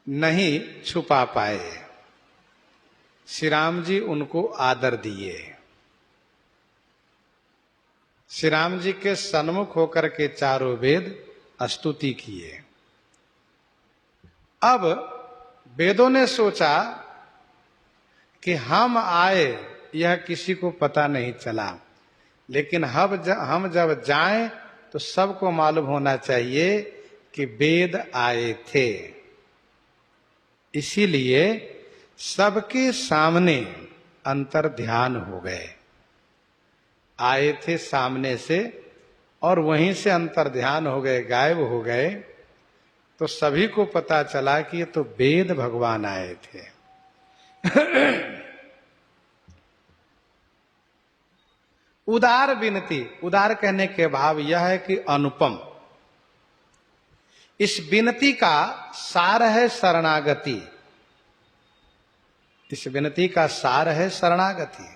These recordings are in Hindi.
नहीं छुपा पाए। श्री राम जी उनको आदर दिए। श्री राम जी के सन्मुख होकर के चारों वेद स्तुति किए। अब वेदों ने सोचा कि हम आए यह किसी को पता नहीं चला, लेकिन हम जब जाएं तो सबको मालूम होना चाहिए कि वेद आए थे। इसीलिए सबके सामने अंतर ध्यान हो गए। आए थे सामने से और वहीं से अंतर ध्यान हो गए, गायब हो गए। तो सभी को पता चला कि ये तो वेद भगवान आए थे। उदार विनती, उदार कहने के भाव यह है कि अनुपम। इस विनती का सार है शरणागति। इस विनती का सार है शरणागति।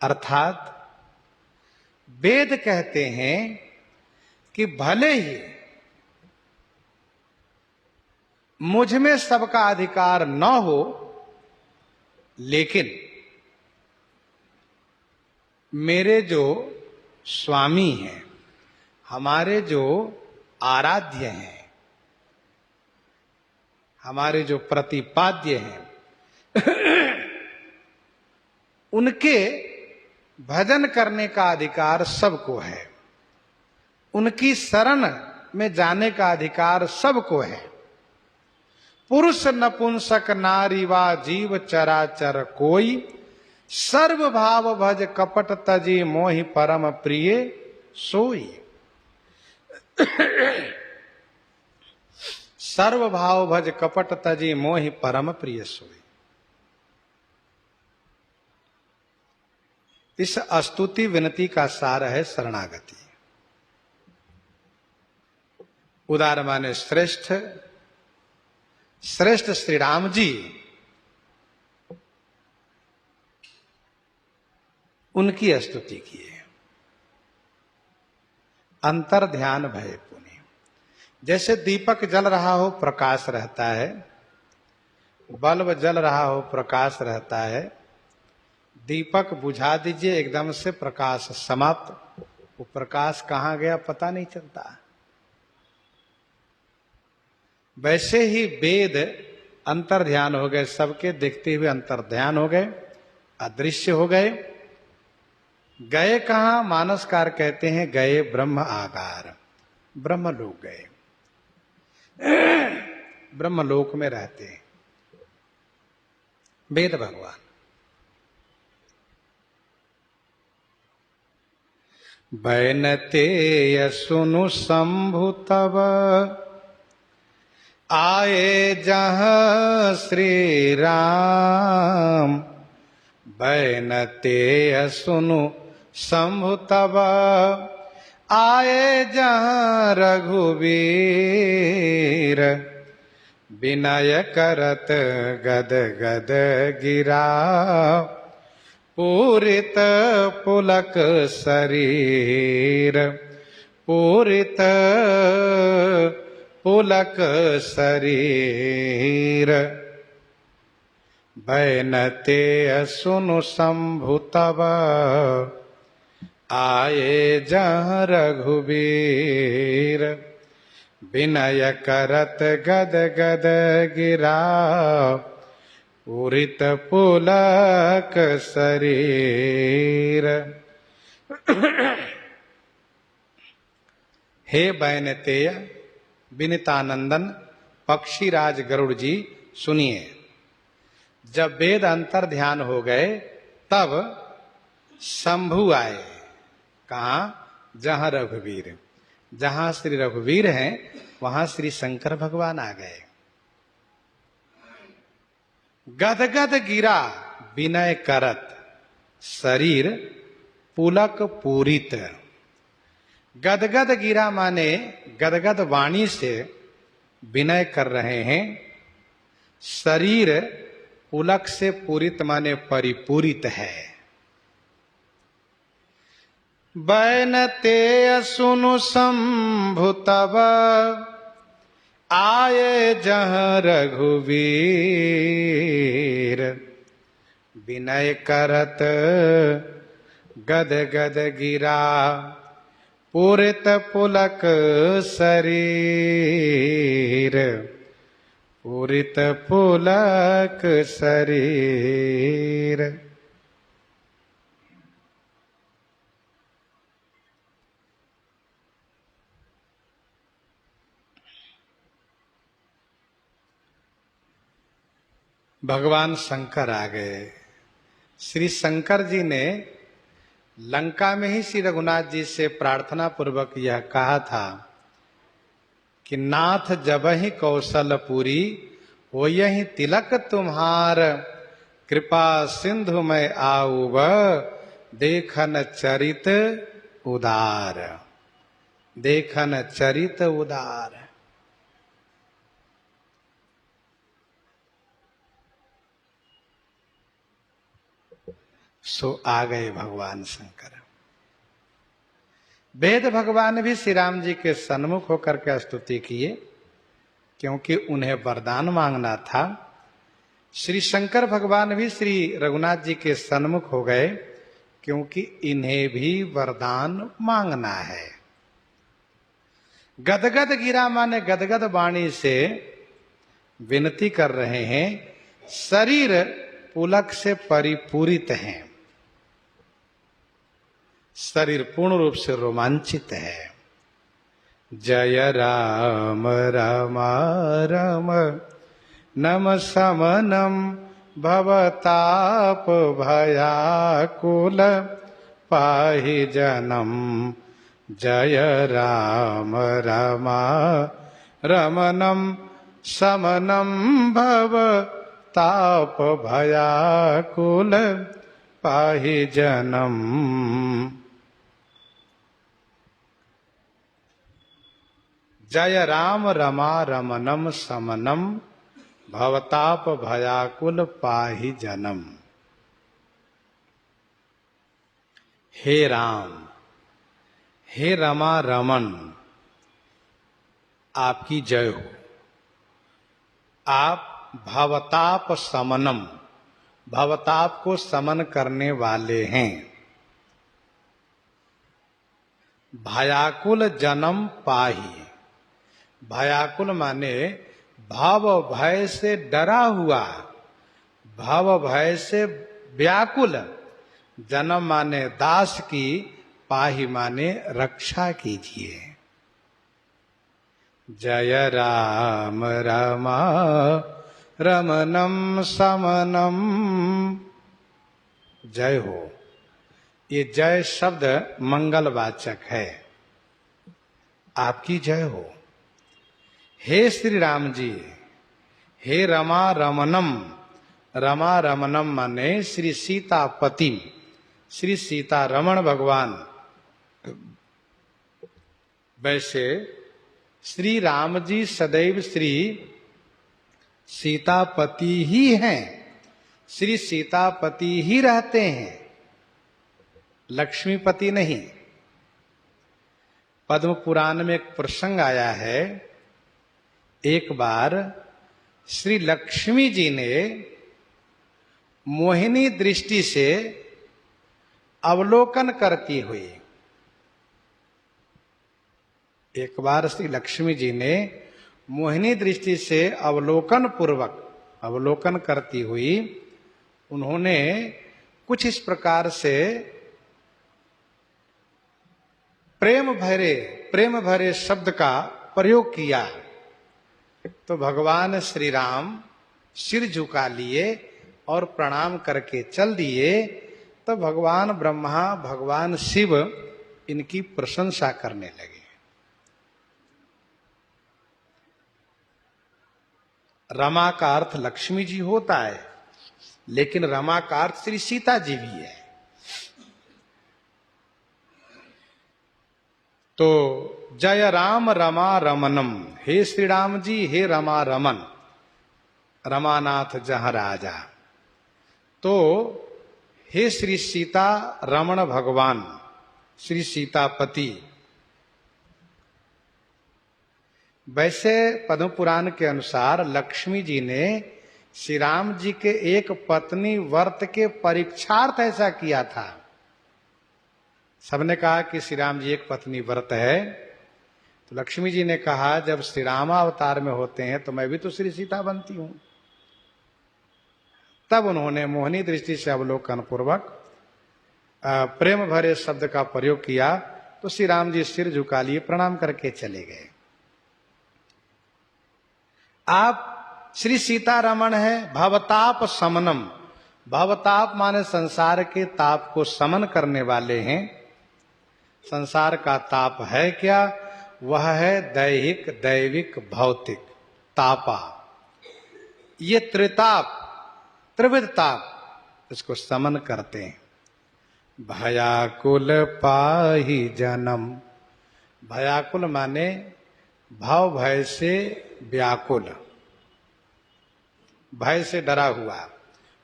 अर्थात वेद कहते हैं कि भले ही मुझ में सबका अधिकार न हो, लेकिन मेरे जो स्वामी हैं, हमारे जो आराध्य हैं, हमारे जो प्रतिपाद्य हैं, उनके भजन करने का अधिकार सबको है। उनकी शरण में जाने का अधिकार सबको है। पुरुष नपुंसक नारी वा जीव चराचर कोई, सर्व भाव भज कपट तजी मोहि परम प्रिय सोई। सर्व भाव भज कपट तजी मोहि परम प्रिय सोई। इस स्तुति विनती का सार है शरणागति। उदार माने श्रेष्ठ। श्रेष्ठ श्री राम जी, उनकी स्तुति किए। अंतर ध्यान भय पुनि। जैसे दीपक जल रहा हो प्रकाश रहता है, बल्ब जल रहा हो प्रकाश रहता है। दीपक बुझा दीजिए, एकदम से प्रकाश समाप्त। वो प्रकाश कहां गया पता नहीं चलता। वैसे ही वेद अंतर ध्यान हो गए, सबके देखते हुए अंतर ध्यान हो गए, अदृश्य हो गए। गए कहां? मानसकार कहते हैं गए ब्रह्म आकार, ब्रह्मलोक गए। ब्रह्मलोक में रहते हैं वेद भगवान। बैनते सुनु शंभु तब, आए जहां श्री राम। बैनते सुनु शंभु तब, आए जहां रघुवीर। विनय करत गद गद गिरा, पूरित पुलक शरीर। पूरित पुलक शरीर। बैनते सुनु शंभु तब, आए जहाँ रघुवीर। विनय करत गद गद गिरा, पूरित पुलक शरीर। हे बैनतेय विनितानंदन पक्षीराज गरुड़ जी, सुनिए। जब वेद अंतर ध्यान हो गए तब शंभु आए। कहा? जहां रघुवीर। जहां श्री रघुवीर हैं वहां श्री शंकर भगवान आ गए। गदगद गिरा विनय करत, शरीर पुलक पूरित। गदगद गिरा माने गदगद वाणी से विनय कर रहे हैं। शरीर पुलक से पूरित माने परिपूरित है। बैनते सुनु शंभु तब आए जहाँ रघुवीर। विनय करत गद गद गिरा पूरित पुलक शरीर। पूरित पुलक शरीर। भगवान शंकर आ गए। श्री शंकर जी ने लंका में ही श्री रघुनाथ जी से प्रार्थना पूर्वक यह कहा था कि नाथ जबहि कौशलपुरी हो यही तिलक तुम्हार। कृपा सिंधु में आऊब देखन चरित उदार। देखन चरित उदार। सो आ गए भगवान शंकर। वेद भगवान भी श्री राम जी के सन्मुख होकर के स्तुति किए, क्योंकि उन्हें वरदान मांगना था। श्री शंकर भगवान भी श्री रघुनाथ जी के सन्मुख हो गए, क्योंकि इन्हें भी वरदान मांगना है। गदगद गिरा माने गदगद वाणी से विनती कर रहे हैं। शरीर पुलक से परिपूरित है। शरीर पूर्ण रूप से रोमांचित है। जय राम राम राम नम समनम भवताप भयाकुल पाहि जनम। जय राम राम रमनम समनम भवताप भयाकुल पाहि जनम। जय राम रमा रमनम समनम भवताप भयाकुल पाहि जनम। हे राम, हे रमा रमन, आपकी जय हो। आप भवताप समनम, भवताप को समन करने वाले हैं। भयाकुल जन्म पाही। भयाकुल माने भाव भय से डरा हुआ, भाव भय से व्याकुल। जन्म माने दास की, पाही माने रक्षा कीजिए। जय राम रमा रमनम समनम। जय हो। ये जय शब्द मंगलवाचक है। आपकी जय हो। हे श्री राम जी, हे रमा रमनम। रमा रमनम माने श्री सीतापति, श्री सीता रमण भगवान। वैसे श्री राम जी सदैव श्री सीतापति ही हैं। श्री सीतापति ही रहते हैं, लक्ष्मीपति नहीं। पद्म पुराण में एक प्रसंग आया है। एक बार श्री लक्ष्मी जी ने मोहिनी दृष्टि से अवलोकन करती हुई, एक बार श्री लक्ष्मी जी ने मोहिनी दृष्टि से अवलोकन पूर्वक अवलोकन करती हुई उन्होंने कुछ इस प्रकार से प्रेम भरे शब्द का प्रयोग किया। तो भगवान श्री राम सिर झुका लिए और प्रणाम करके चल दिए। तो भगवान ब्रह्मा, भगवान शिव इनकी प्रशंसा करने लगे। रमा का अर्थ लक्ष्मी जी होता है, लेकिन रमा का अर्थ श्री सीता जी भी है। तो जय राम रमा रमनम। हे श्री राम जी, हे रमा रमन, रमानाथ जहाँ राजा। तो हे श्री सीता रमण भगवान, श्री सीतापति। वैसे पद्म पुराण के अनुसार लक्ष्मी जी ने श्री राम जी के एक पत्नी व्रत के परीक्षार्थ ऐसा किया था। सबने कहा कि श्री राम जी एक पत्नी व्रत है, तो लक्ष्मी जी ने कहा जब श्री राम अवतार में होते हैं तो मैं भी तो श्री सीता बनती हूं। तब उन्होंने मोहनी दृष्टि से अवलोकन पूर्वक प्रेम भरे शब्द का प्रयोग किया, तो श्री राम जी सिर झुका लिए प्रणाम करके चले गए। आप श्री सीतारमण है भवताप समनम। भवताप माने संसार के ताप को समन करने वाले हैं। संसार का ताप है क्या? वह है दैहिक, दैविक, भौतिक तापा। ये त्रिताप, त्रिविध ताप, इसको समन करते हैं। भयाकुल पाहि जन्म। भयाकुल माने भाव भय से व्याकुल, भय से डरा हुआ।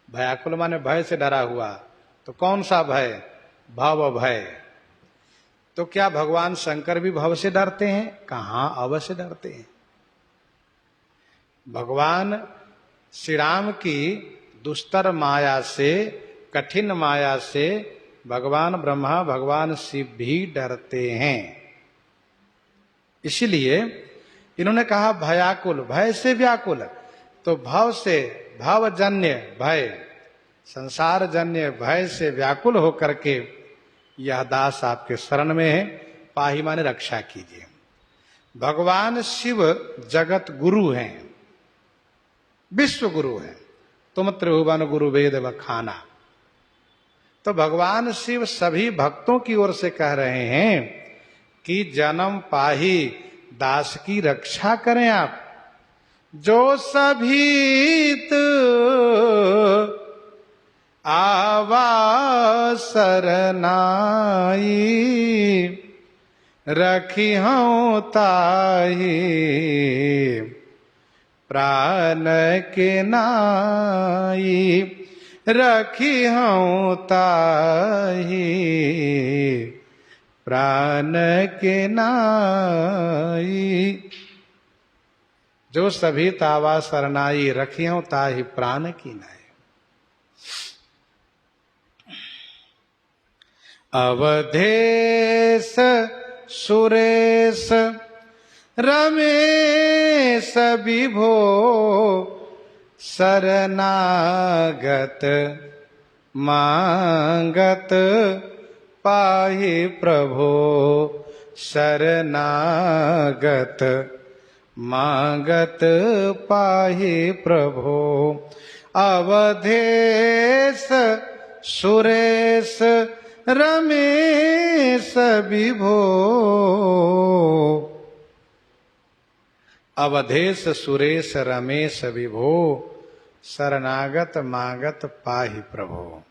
भयाकुल माने भय से डरा हुआ। तो कौन सा भय? भव भय। तो क्या भगवान शंकर भी भव से डरते हैं? कहां, अवश्य डरते हैं। भगवान श्री राम की दुस्तर माया से, कठिन माया से भगवान ब्रह्मा, भगवान शिव भी डरते हैं। इसलिए इन्होंने कहा भयाकुल, भय से व्याकुल। तो भव से, भवजन्य भय, संसार जन्य भय से व्याकुल होकर के यह दास आपके शरण में है। पाही माने रक्षा कीजिए। भगवान शिव जगत गुरु हैं, विश्व गुरु हैं। तुम त्रिभुवन गुरु वेद बखाना। तो भगवान शिव सभी भक्तों की ओर से कह रहे हैं कि जन्म पाही दास की रक्षा करें आप। जो सभीत आवा सरनाई, रखी हूं ताही प्राण के नाई। रखी हूं ताही प्राण के नाई। जो सभी तावा सरनाई, रखी हूं ताही प्राण की नाई। अवधेश सुरेश रमेश विभो, शरणागत मांगत पाहि प्रभो। शरणागत मांगत पाहि प्रभो। अवधेश सुरेश रमेश विभो। अवधेश सुरेश रमेश विभो, शरणागत मांगत पाहि प्रभो।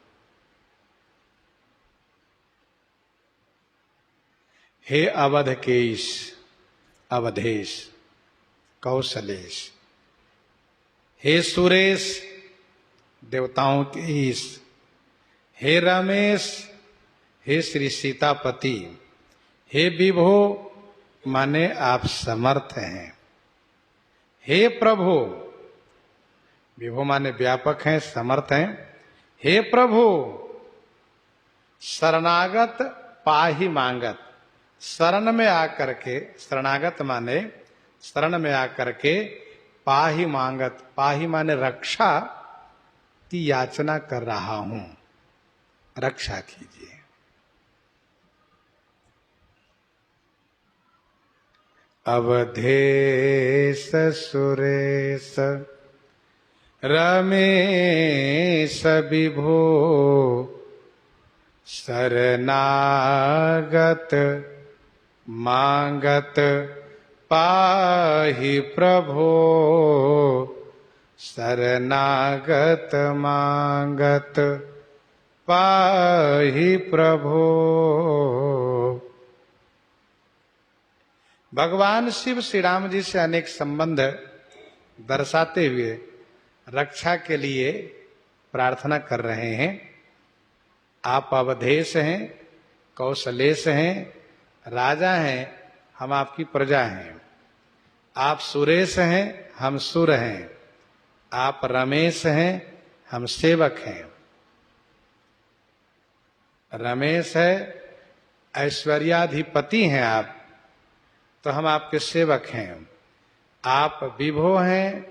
हे अवधकेश, अवधेश, कौशलेश। हे सुरेश, देवताओं के ईश। हे रमेश, हे श्री सीतापति। हे विभो माने आप समर्थ हैं। हे प्रभु, विभो माने व्यापक हैं, समर्थ हैं। हे प्रभु, शरणागत पाहि मांगत। शरण में आकर के, शरणागत माने शरण में आकर के, पाहि मांगत, पाहि माने रक्षा की याचना कर रहा हूं, रक्षा कीजिए। अवधेश सुरेश रमेश विभो, शरणागत मांगत पाहि प्रभो। शरणागत मांगत पाहि प्रभो। भगवान शिव श्री राम जी से अनेक संबंध दर्शाते हुए रक्षा के लिए प्रार्थना कर रहे हैं। आप अवधेश हैं, कौशलेश हैं, राजा हैं, हम आपकी प्रजा हैं। आप सुरेश हैं, हम सुर हैं। आप रमेश हैं, हम सेवक हैं। रमेश है, ऐश्वर्याधिपति हैं आप, तो हम आपके सेवक हैं। आप विभो हैं,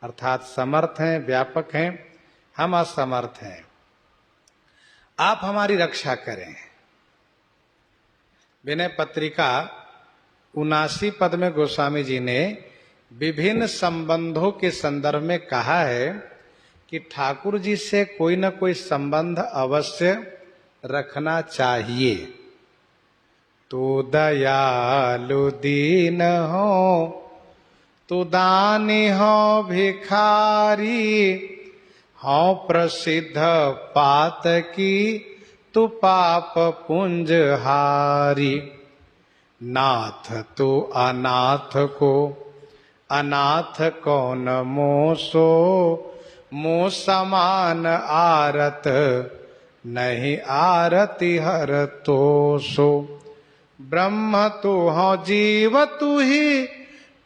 अर्थात समर्थ हैं, व्यापक हैं, हम असमर्थ हैं। आप हमारी रक्षा करें। विनय पत्रिका 79 पद में गोस्वामी जी ने विभिन्न संबंधों के संदर्भ में कहा है कि ठाकुर जी से कोई न कोई संबंध अवश्य रखना चाहिए। तू दयालु दीन हो, तू दानी हो भिखारी, हो प्रसिद्ध पात की, तू पाप पुंज हारी। नाथ तू अनाथ को, अनाथ कौन मोसो, मो समान आरत, नहीं आरती हर तो सो। ब्रह्म तू हो, जीव तू ही,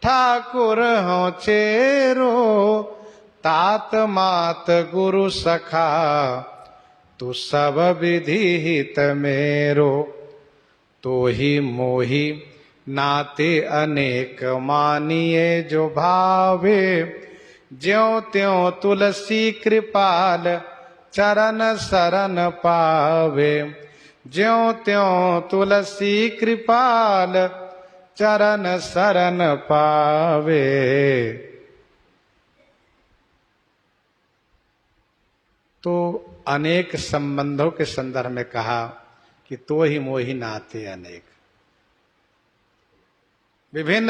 ठाकुर हो चेरो, तात मात गुरु सखा, तू सब विधि हित मेरो। तो ही मोही नाते अनेक मानिए जो भावे, ज्यों त्यों तुलसी कृपाल चरण शरण पावे। ज्यों त्यों तुलसी कृपाल चरण शरण पावे। तो अनेक संबंधों के संदर्भ में कहा कि तो ही मोही नाते अनेक। विभिन्न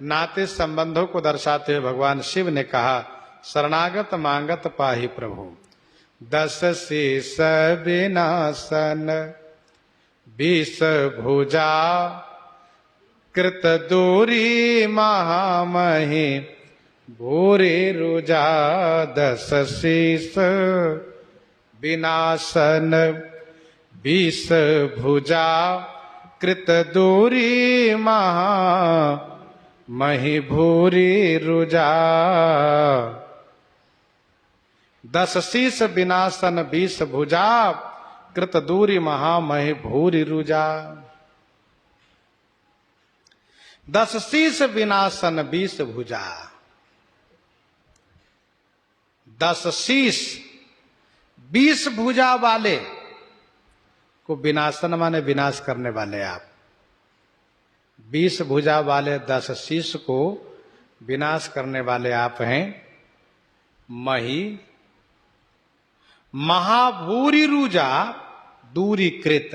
नाते संबंधों को दर्शाते हुए भगवान शिव ने कहा, शरणागत मांगत पाहि प्रभु, 10 शीस विनाशन, 20 भुजा, कृत दूरी महामहि, भूरि रुजा। 10 शीस विनाशन, 20 भुजा, कृत दूरी महामहि, भूरि रुजा। 10 शीस विनाशन, 20 भुजा, कृत दूरी महामहि, भूरि रुजा। 10 शीस विनाशन, 20 भुजा। 10 शीस 20 भुजा वाले को, विनाशन माने विनाश करने वाले आप। 20 भुजा वाले 10 शीस को विनाश करने वाले आप हैं। मही महाभूरि रुजा, दूरीकृत।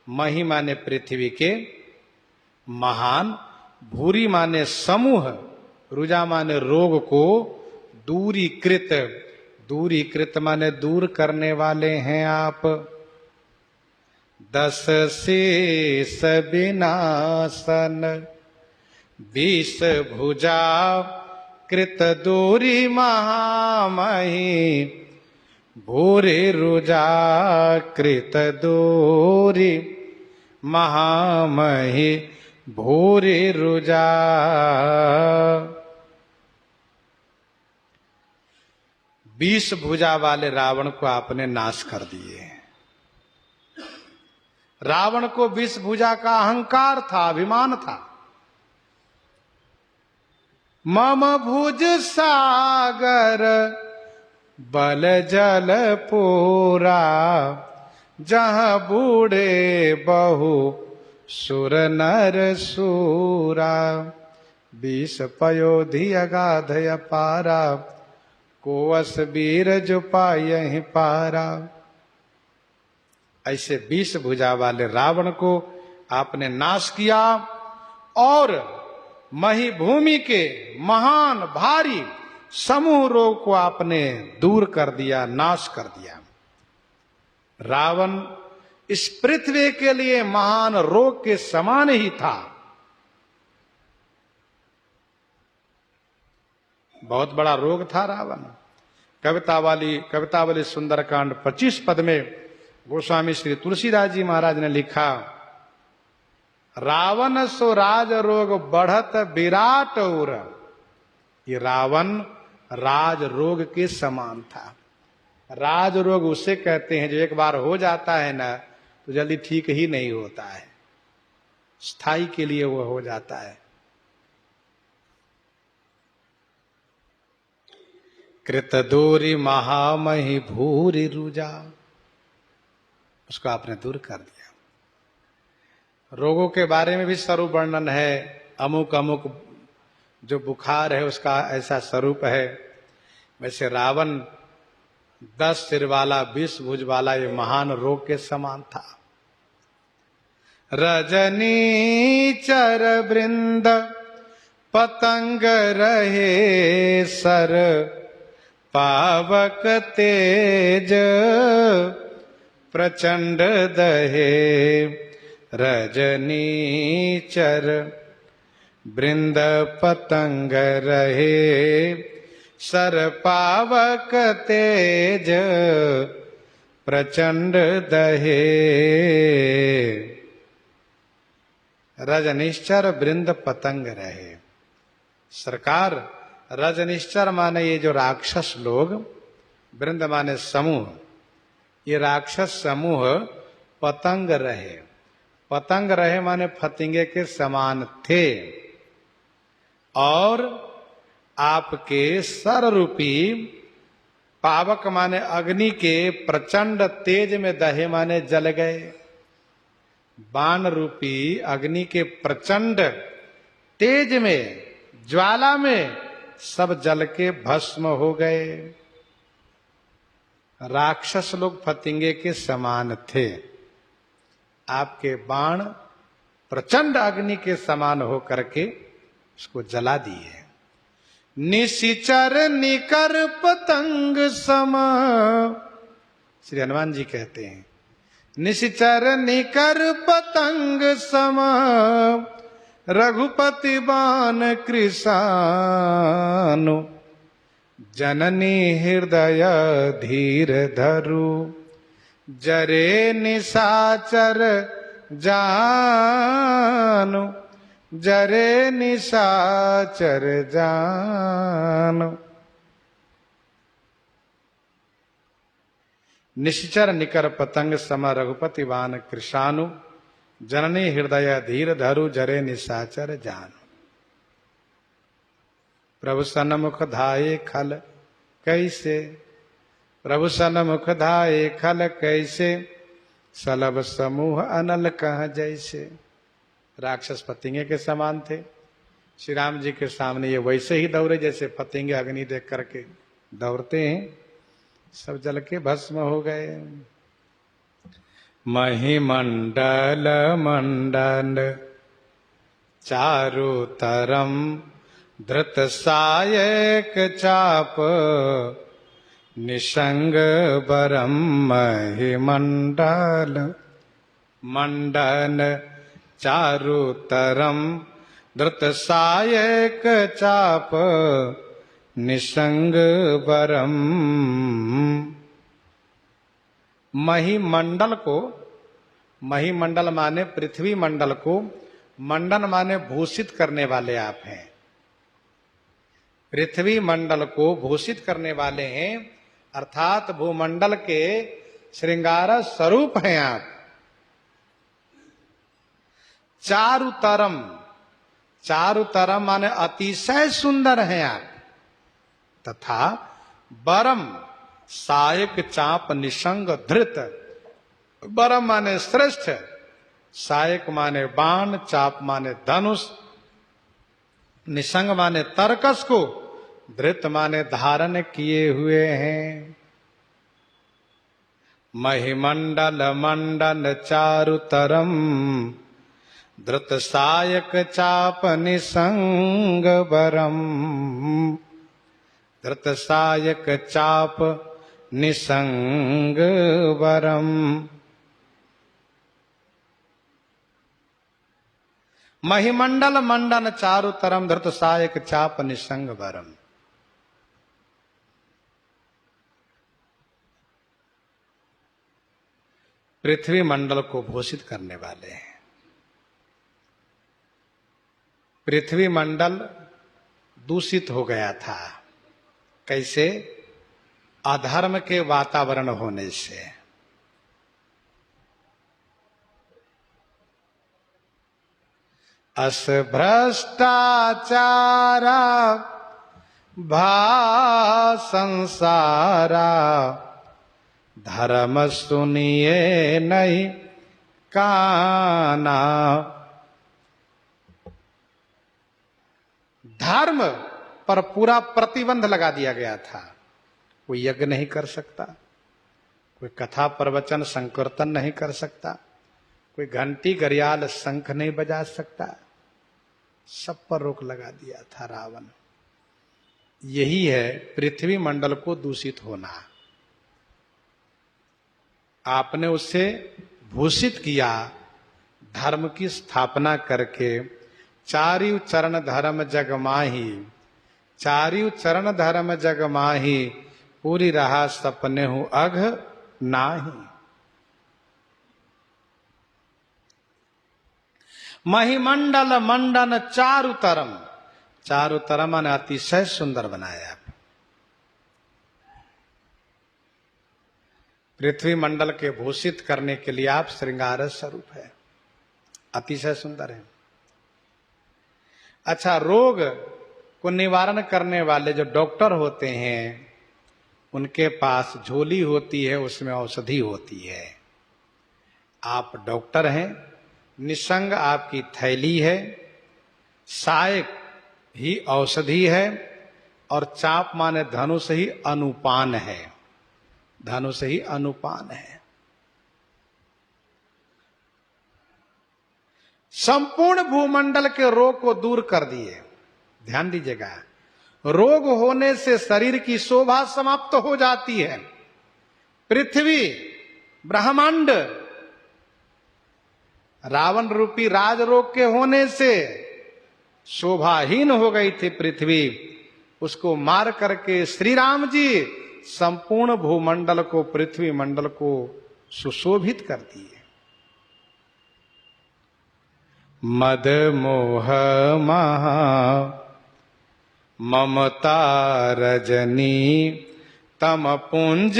मही माने पृथ्वी के, महान, भूरी माने समूह, रुजा माने रोग को, दूरीकृत। दूरीकृत माने दूर करने वाले हैं आप। 10 शीस विनाशन, 20 भुजा, कृत दूरी महामहि, भूरि रुजा। कृत दूरी महामहि, भूरि रुजा। 20 भुजा वाले रावण को आपने नाश कर दिए। रावण को 20 भुजा का अहंकार था, अभिमान था। मम भुज सागर, बल जल पूरा, जहां बूढ़े बहु सुर नर सूरा। 20 पयोधि अगाध अपारा, कोवस वीर जो पायहि पारा। ऐसे 20 भुजा वाले रावण को आपने नाश किया और मही भूमि के महान भारी समूह रोग को आपने दूर कर दिया, नाश कर दिया। रावण इस पृथ्वी के लिए महान रोग के समान ही था। बहुत बड़ा रोग था रावण। कवितावली सुंदरकांड 25 पद में गोस्वामी श्री तुलसीदास जी महाराज ने लिखा, रावण सो राज रोग बढ़त विराट उर। ये रावण राज रोग के समान था। राज रोग उसे कहते हैं जो एक बार हो जाता है ना तो जल्दी ठीक ही नहीं होता है, स्थायी के लिए वो हो जाता है। कृत दूरी महामही भूरी रुजा, उसको आपने दूर कर दिया। रोगों के बारे में भी स्वरूप वर्णन है, अमुक अमुक जो बुखार है उसका ऐसा स्वरूप है। वैसे रावण 10 सिर वाला 20 भुज वाला ये महान रोग के समान था। रजनी चर वृंद पतंग रहे सर, पावक तेज प्रचंड दहे। रजनी चर वृंद पतंग रहे सर, पावक तेज प्रचंड दहे। रजनिश्चर वृंद पतंग रहे। सरकार, रजनिश्चर माने ये जो राक्षस लोग, वृंद माने समूह, ये राक्षस समूह पतंग रहे। पतंग रहे माने फतिंगे के समान थे, और आपके सर रूपी पावक माने अग्नि के प्रचंड तेज में दहे माने जल गए। बाण रूपी अग्नि के प्रचंड तेज में, ज्वाला में सब जल के भस्म हो गए। राक्षस लोग फतिंगे के समान थे, आपके बाण प्रचंड अग्नि के समान होकर के उसको जला दिए। निशिचर निकर पतंग सम, श्री हनुमान जी कहते हैं, निशिचर निकर पतंग सम, रघुपति बाण कृशानु, जननी हृदय धीर धरु, जरे निशाचर जानु, जरे निशाचर जानु। निश्चर निकर पतंग सम, रघुपति बाण कृशानु, जननी हृदय धीर धरु, जरे निशाचर जानु। प्रभु सन्मुख धाये खल कैसे, प्रभु सन्मुख धाये खल कैसे, सलभ समूह अनल कह जैसे। राक्षस फतिंगे के समान थे। श्री राम जी के सामने ये वैसे ही दौड़े जैसे फतिंगे अग्नि देख करके दौड़ते हैं, सब जल के भस्म हो गए। महिमंडल मंडल चारु तरम, धृत सायक चाप निसंग बरम। महिमंडल मंडन चारु तरम, धृत सायक चाप निसंग बरम। महिमंडल को, महिमंडल माने पृथ्वी मंडल को, मंडन माने भूषित करने वाले आप हैं। पृथ्वी मंडल को भूषित करने वाले हैं, अर्थात भूमंडल के श्रृंगार स्वरूप हैं आप। चारुतरम, चारुतरम माने अतिशय सुंदर हैं आप। तथा बरम, सायक चाप निसंग धृत, बरम माने श्रेष्ठ, सायक माने बाण, चाप माने धनुष, निसंग माने तरकस को, धृत माने धारण किए हुए हैं। महिमंडल मंडन चारुतरम, धृत सायक चाप निसंग बरम। धृत सायक चाप निसंग बरम। महिमंडल मंडन चारु तरम, धृत सायक चाप निसंग बरम। पृथ्वी मंडल को भूषित करने वाले हैं। पृथ्वी मंडल दूषित हो गया था। कैसे? अधर्म के वातावरण होने से। अस भ्रष्टाचारा भा संसारा, धर्म सुनिए नहीं काना। धर्म पर पूरा प्रतिबंध लगा दिया गया था। कोई यज्ञ नहीं कर सकता, कोई कथा प्रवचन संकीर्तन नहीं कर सकता, कोई घंटी गरियाल शंख नहीं बजा सकता। सब पर रोक लगा दिया था रावण। यही है पृथ्वी मंडल को दूषित होना। आपने उससे भूषित किया धर्म की स्थापना करके। चारिव चरण धर्म जग माही, चारिव चरण धर्म जग माही, पूरी रहा सपने हूं अघ नाही। महिमंडल मंडन चारु तरम, चारु तरम ने अतिशय सुंदर बनाया। पृथ्वी मंडल के भूषित करने के लिए आप श्रृंगार स्वरूप है, अतिशय सुंदर है। अच्छा, रोग को निवारण करने वाले जो डॉक्टर होते हैं, उनके पास झोली होती है, उसमें औषधि होती है। आप डॉक्टर हैं, निसंग आपकी थैली है, सहायक ही औषधि है, और चाप माने धनुष ही अनुपान है, धनुष ही अनुपान है। संपूर्ण भूमंडल के रोग को दूर कर दिए। ध्यान दीजिएगा, रोग होने से शरीर की शोभा समाप्त हो जाती है। पृथ्वी ब्रह्मांड रावण रूपी राज रोग के होने से शोभाहीन हो गई थी पृथ्वी। उसको मार करके श्री राम जी संपूर्ण भूमंडल को, पृथ्वी मंडल को सुशोभित कर दिए। मद मोह महा ममता रजनी, तम पुंज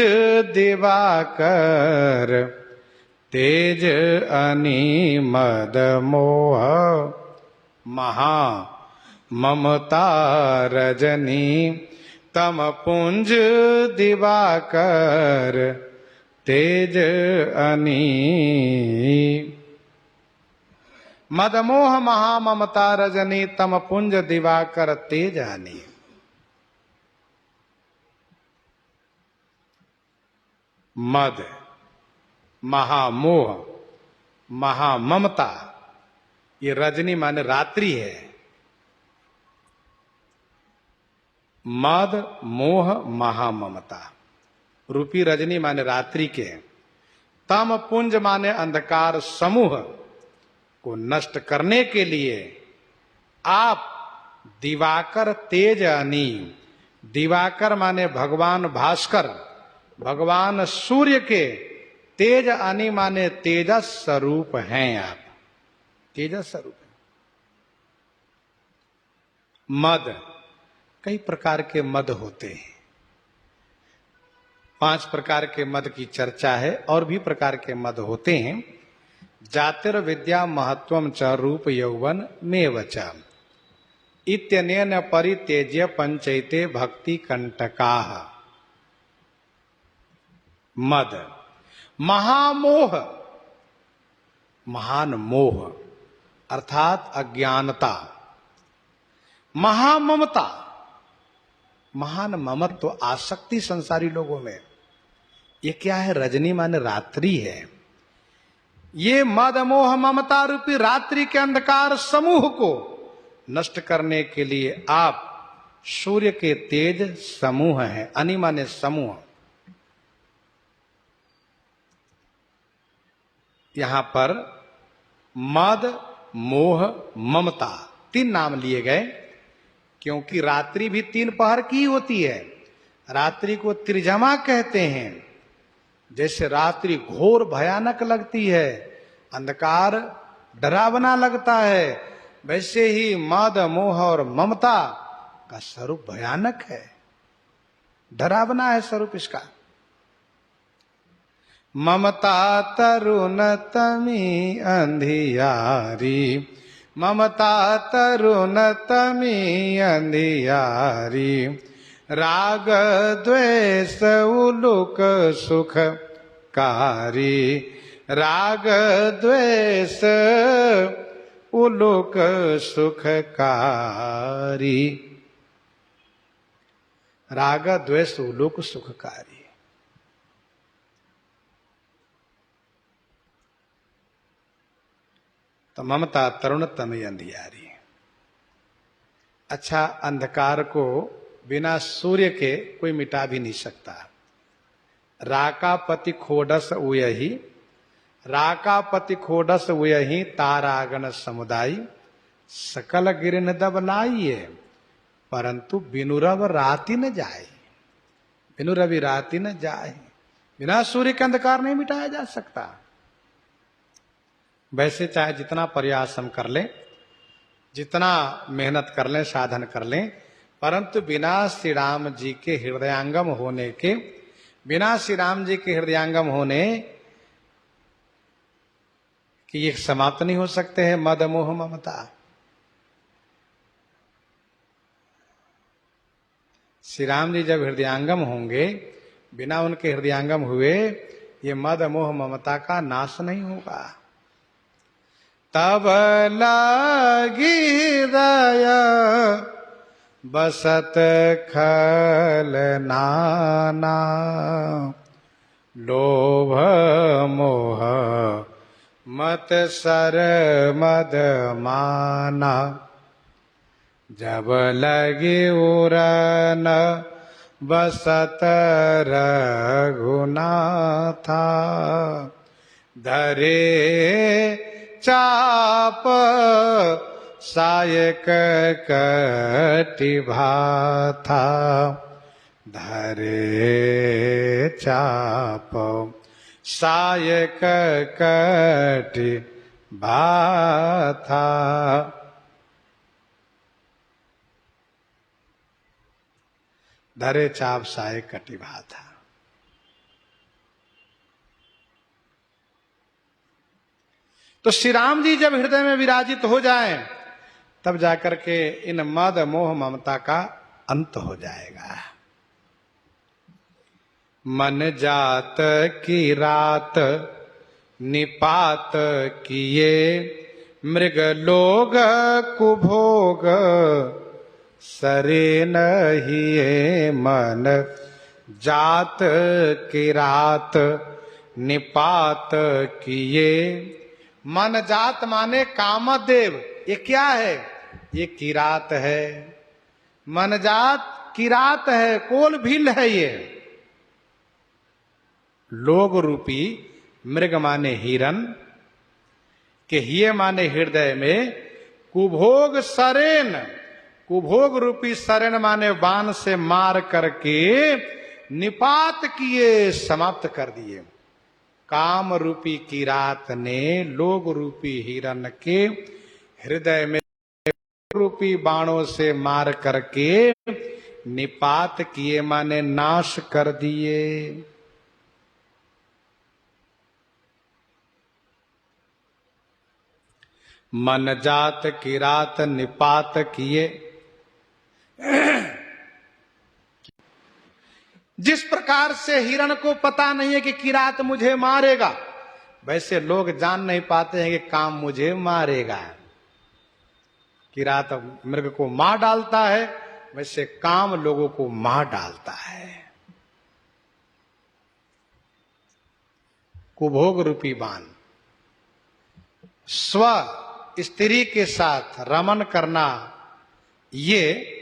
दिवाकर, तेज अनी मद मोह महा ममता रजनी, तम पुंज दिवाकर, तेज अनी। मदमोह महाममता रजनी, तम पुंज दिवाकर, तेज अनी। मद महामोह महाममता, ये रजनी माने रात्रि है। मद मोह महाममता रूपी रजनी माने रात्रि के। तम पुंज माने अंधकार समूह को नष्ट करने के लिए आप दिवाकर तेज अनी, दिवाकर माने भगवान भास्कर, भगवान सूर्य के तेज अनी माने तेजस स्वरूप हैं। आप तेजस स्वरूप हैं। मद, कई प्रकार के मद होते हैं। 5 प्रकार के मद की चर्चा है, और भी प्रकार के मद होते हैं। जातिर्विद्या महत्वम च रूप यौवन मेव च, इत्यनेन परित्यज्य पंचैते भक्ति कंटकाः। मद महामोह, महान मोह अर्थात अज्ञानता। महाममता, महान ममत्व, आसक्ति संसारी लोगों में। ये क्या है? रजनी माने रात्रि है। ये मद मोह ममता रूपी रात्रि के अंधकार समूह को नष्ट करने के लिए आप सूर्य के तेज समूह हैं। अनि माने समूह। यहां पर मद मोह ममता 3 नाम लिए गए, क्योंकि रात्रि भी 3 पहर की होती है। रात्रि को त्रिजमा कहते हैं। जैसे रात्रि घोर भयानक लगती है, अंधकार डरावना लगता है, वैसे ही मद मोह और ममता का स्वरूप भयानक है, डरावना है स्वरूप इसका। ममता तरुण तमी अंधियारी, ममता तरुण तमी अंधियारी, राग द्वेष उलुक सुखकारी, राग द्वेष उलुक सुखकारी, राग द्वेष उलुक सुखकारी। तो ममता तरुण तमी अंधियारी। अच्छा, अंधकार को बिना सूर्य के कोई मिटा भी नहीं सकता। राकापति खोडस उयहि, राकापति खोडस उयहि, तारागण समुदाय, सकल गिरन दब लाइए, परंतु बिनु रव राति न जाए, बिनु रवि राति न जाए। बिना सूर्य के अंधकार नहीं मिटाया जा सकता। वैसे चाहे जितना प्रयास हम कर लें, जितना मेहनत कर लें, साधन कर लें, परंतु बिना श्री राम जी के हृदयांगम होने के, बिना श्री राम जी के हृदयांगम होने कि ये समाप्त नहीं हो सकते हैं मद मोह ममता। श्री राम जी जब हृदयांगम होंगे, बिना उनके हृदयांगम हुए ये मद मोह ममता का नाश नहीं होगा। तब लगी दया बसत खल नाना, लोभ मोह मत सर मद माना, जब लगी उरन बसत रघुनाथा, धरे चाप सायक कटिभा था, धरे चाप सायक कटिभा था। धरे चाप सायक कटिभा था। तो श्री राम जी जब हृदय में विराजित हो जाएं, तब जाकर के इन मद मोह ममता का अंत हो जाएगा। मन जात की रात निपात किए, मृग लोग कुभोग सरे नहीं, मन जात की रात निपात किए। मन जात माने कामदेव, ये क्या है? ये किरात है। मन जात किरात है, कोल भील है ये। लोग रूपी मृग माने हिरन के हिये माने हृदय में, कुभोग सरेन, कुभोग रूपी सरेन माने बाण से मार करके निपात किए, समाप्त कर दिए। काम रूपी किरात ने लोग रूपी हिरन के हृदय में रूपी बाणों से मार करके निपात किए माने नाश कर दिए। मन जात किरात निपात किए। जिस प्रकार से हिरण को पता नहीं है कि किरात मुझे मारेगा, वैसे लोग जान नहीं पाते हैं कि काम मुझे मारेगा। किरात मृग को मार डालता है, वैसे काम लोगों को मार डालता है। कुभोग रूपी बाण, स्व स्त्री के साथ रमन करना ये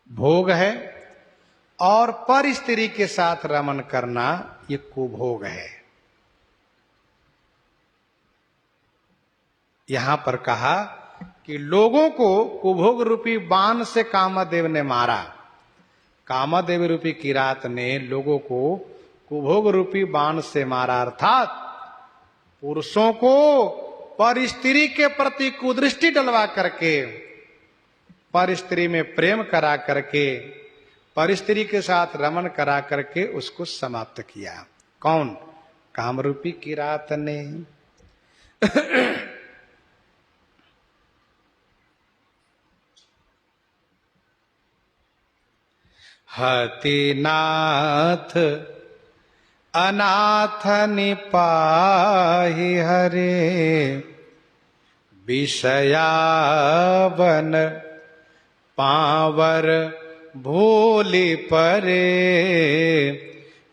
भोग है, और पर स्त्री के साथ रमन करना ये कुभोग है। यहां पर कहा कि लोगों को कुभोग रूपी बाण से कामदेव ने मारा, कामदेव रूपी किरात ने लोगों को कुभोग रूपी बाण से मारा, अर्थात पुरुषों को पर स्त्री के प्रति कुदृष्टि डलवा करके, पर स्त्री में प्रेम करा करके, पर स्त्री के साथ रमन करा करके उसको समाप्त किया। कौन? काम रूपी किरात ने। हतिनाथ अनाथ निपाहि हरे, विषयावन पावर भूलि परे,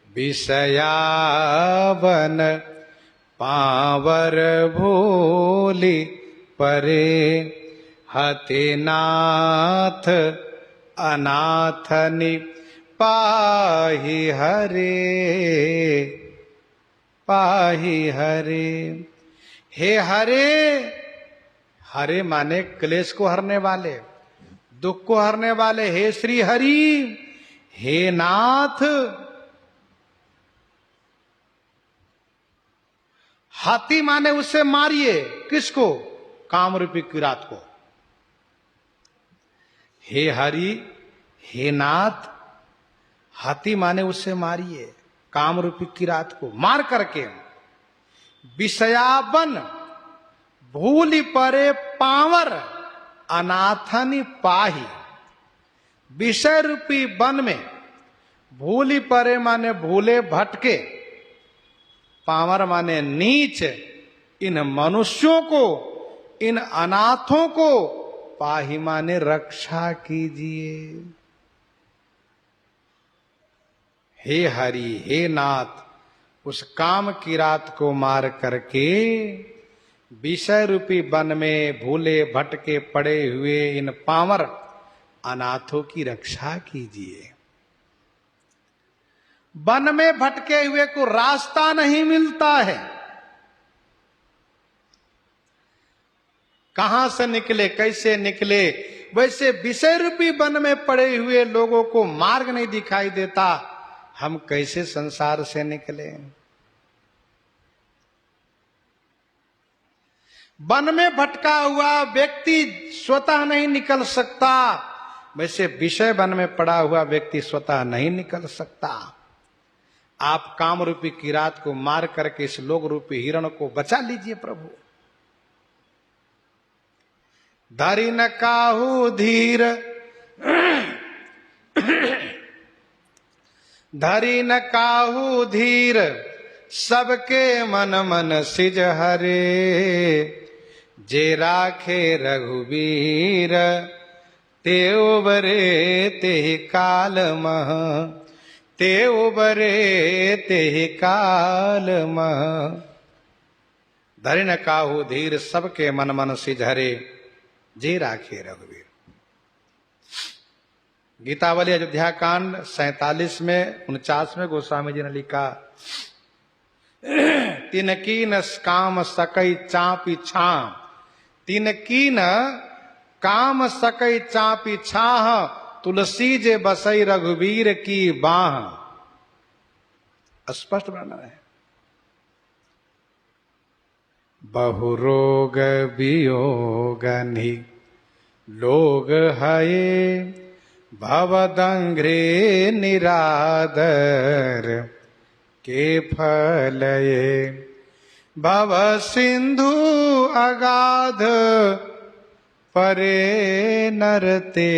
विषयावन पावर भूलि परे, हतिनाथ अनाथनि पाहि हरे, पाहि हरे। हे हरे, हरे माने क्लेश को हरने वाले, दुख को हरने वाले। हे श्री हरि, हे नाथ। हाथी माने उससे मारिए, किसको? काम रूपी किरात को। हे हरि, हे नाथ, हाथी माने उससे मारिए, काम रूपी किरात को मार करके। विषयावन भूलि परे पावर अनाथनि पाही, विषय रूपी वन में भूलि परे माने भूले भटके, पावर माने नीच, इन मनुष्यों को, इन अनाथों को, पाही माने रक्षा कीजिए। हे हरि, हे नाथ, उस काम किरात को मार करके विषय रूपी वन में भूले भटके पड़े हुए इन पामर अनाथों की रक्षा कीजिए। वन में भटके हुए को रास्ता नहीं मिलता है, कहां से निकले, कैसे निकले। वैसे विषय रूपी वन में पड़े हुए लोगों को मार्ग नहीं दिखाई देता, हम कैसे संसार से निकले। वन में भटका हुआ व्यक्ति स्वतः नहीं निकल सकता, वैसे विषय वन में पड़ा हुआ व्यक्ति स्वतः नहीं निकल सकता। आप काम रूपी किरात को मार करके इस लोक रूपी हिरण को बचा लीजिए प्रभु। धरि न काहू धीर, धरि न काहू धीर, सबके मन मन सिज हरे, जे राखे रघुवीर, ते उबरे तेहि काल मह, ते उबरे तेहि काल मह। धरि न काहू धीर, सबके मन मन सिज हरे, जे राखे रघुवीर। गीतावली अयोध्या कांड 47 में 49 गोस्वामी जी ने लिखा, तिनकीन काम सकई चापी छाम, तिनकीन काम सकई चापी छाह, तुलसी जे बसई रघुवीर की बाह। स्पष्ट वर्णन है। बहु रोग वियोगनि लोग हये, भवदंघ्रे निरादर के फलये, भव सिंधु अगाध परे नरते।